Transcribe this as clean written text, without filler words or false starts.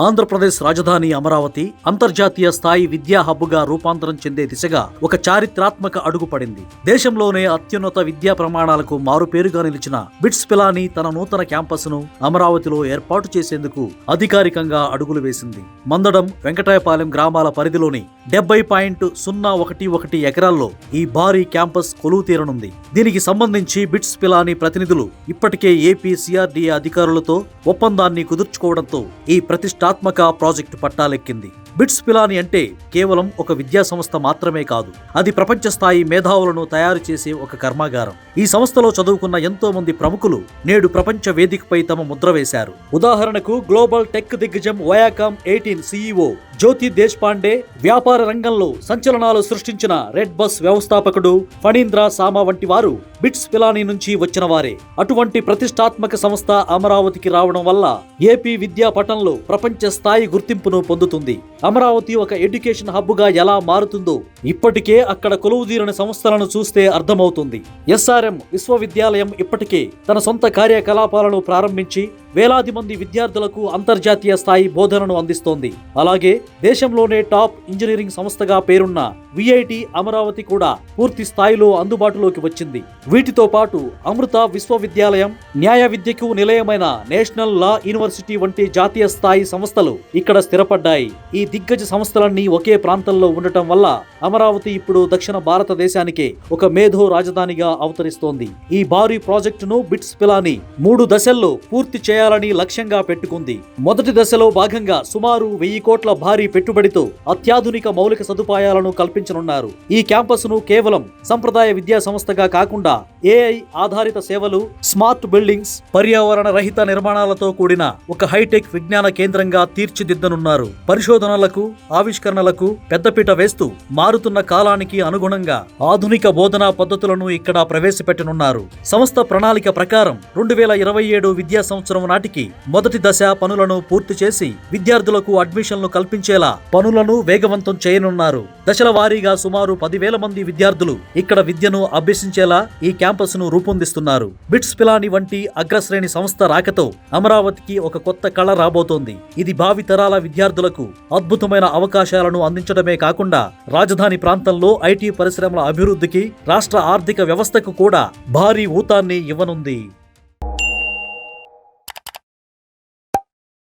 ఆంధ్రప్రదేశ్ రాజధాని అమరావతి అంతర్జాతీయ స్థాయి విద్యా హబ్గా రూపాంతరం చెందే దిశగా ఒక చారిత్రాత్మక అడుగు పడింది. దేశంలోనే అత్యున్నత విద్యా ప్రమాణాలకు మారుపేరుగా నిలిచిన బిట్స్ పిలానీ తన నూతన క్యాంపస్ ను అమరావతిలో ఏర్పాటు చేసేందుకు అధికారికంగా అడుగులు వేసింది. మందడం, వెంకటాయపాలెం గ్రామాల పరిధిలోని 70.011 ఎకరాల్లో ఈ భారీ క్యాంపస్ కొలువు తీరనుంది. దీనికి సంబంధించి బిట్స్ పిలానీ ప్రతినిధులు ఇప్పటికే ఏపీ CRDA అధికారులతో ఒప్పందాన్ని కుదుర్చుకోవడంతో ఈ ప్రతిష్టాత్మక ప్రాజెక్టు పట్టాలెక్కింది. బిట్స్ పిలానీ అంటే కేవలం ఒక విద్యా సంస్థ మాత్రమే కాదు, అది ప్రపంచ స్థాయి మేధావులను తయారు చేసే ఒక కర్మాగారం. ఈ సంస్థలో చదువుకున్న ఎంతో మంది ప్రముఖులు నేడు ప్రపంచ వేదికపై తమ ముద్ర వేశారు. ఉదాహరణకు గ్లోబల్ టెక్ దిగ్గజం వయాకామ్ 18 CEO జ్యోతి దేశ్పాండే, వ్యాపార రంగంలో సంచలనాలు సృష్టించిన రెడ్ బస్ వ్యవస్థాపకుడు ఫణీంద్ర సామా వంటి వారు బిట్స్ పిలానీ నుంచి వచ్చిన వారే. అటువంటి ప్రతిష్టాత్మక సంస్థ అమరావతికి రావడం వల్ల ఏపీ విద్యా పటంలో ప్రపంచ స్థాయి గుర్తింపును పొందుతుంది. అమరావతి ఒక ఎడ్యుకేషన్ హబ్గా ఎలా మారుతుందో ఇప్పటికే అక్కడ కొలువుదీరిన సంస్థలను చూస్తే అర్థమవుతుంది. SRM విశ్వవిద్యాలయం ఇప్పటికే తన సొంత కార్యకలాపాలను ప్రారంభించి వేలాది మంది విద్యార్థులకు అంతర్జాతీయ స్థాయి బోధనను అందిస్తోంది. అలాగే దేశంలోనే టాప్ ఇంజనీరింగ్ సంస్థగా పేరున్న VIT అమరావతి కూడా పూర్తి స్థాయిలో అందుబాటులోకి వచ్చింది. వీటితో పాటు అమృత విశ్వవిద్యాలయం, న్యాయ విద్యకు నిలయమైన నేషనల్ లా యూనివర్సిటీ వంటి జాతీయ స్థాయి సంస్థలు ఇక్కడ స్థిరపడ్డాయి. ఈ దిగ్గజ సంస్థలన్నీ ఒకే ప్రాంతంలో ఉండటం వల్ల అమరావతి ఇప్పుడు దక్షిణ భారతదేశానికే ఒక మేధో రాజధానిగా అవతరిస్తోంది. ఈ భారీ ప్రాజెక్టును బిట్స్ పిలానీ 3 దశల్లో పూర్తి చేయాలని లక్ష్యంగా పెట్టుకుంది. మొదటి దశలో భాగంగా సుమారు 1000 కోట్ల భారీ పెట్టుబడితో అత్యాధునిక మౌలిక సదుపాయాలను కల్పించనున్నారు. ఈ క్యాంపస్ ను కేవలం సంప్రదాయ విద్యా సంస్థగా కాకుండా AI ఆధారిత సేవలు, స్మార్ట్ బిల్డింగ్స్, పర్యావరణ రహిత నిర్మాణాలతో కూడిన ఒక హైటెక్ విజ్ఞాన కేంద్రంగా తీర్చిదిద్దనున్నారు. పరిశోధనలకు, ఆవిష్కరణలకు పెద్దపీట వేస్తూ మారుతున్న కాలానికి అనుగుణంగా ఆధునిక బోధనా పద్ధతులను ఇక్కడ ప్రవేశపెట్టనున్నారు. సంస్థ ప్రణాళిక ప్రకారం 2027 విద్యా సంవత్సరం నాటికి మొదటి దశ పనులను పూర్తి చేసి విద్యార్థులకు అడ్మిషన్లు కల్పించేలా పనులను వేగవంతం చేయనున్నారు. దశల వారీగా సుమారు 10,000 మంది విద్యార్థులు ఇక్కడ విద్యను అభ్యసించేలా ఈ క్యాంపస్ ను రూపొందిస్తున్నారు. బిట్స్ పిలానీ వంటి అగ్రశ్రేణి సంస్థ రాకతో అమరావతికి ఒక కొత్త కళ రాబోతోంది. ఇది భావితరాల విద్యార్థులకు అద్భుతమైన అవకాశాలను అందించడమే కాకుండా రాజధాని ప్రాంతంలో IT పరిశ్రమల అభివృద్ధికి, రాష్ట్ర ఆర్థిక వ్యవస్థకు కూడా భారీ ఊతాన్ని ఇవ్వనుంది.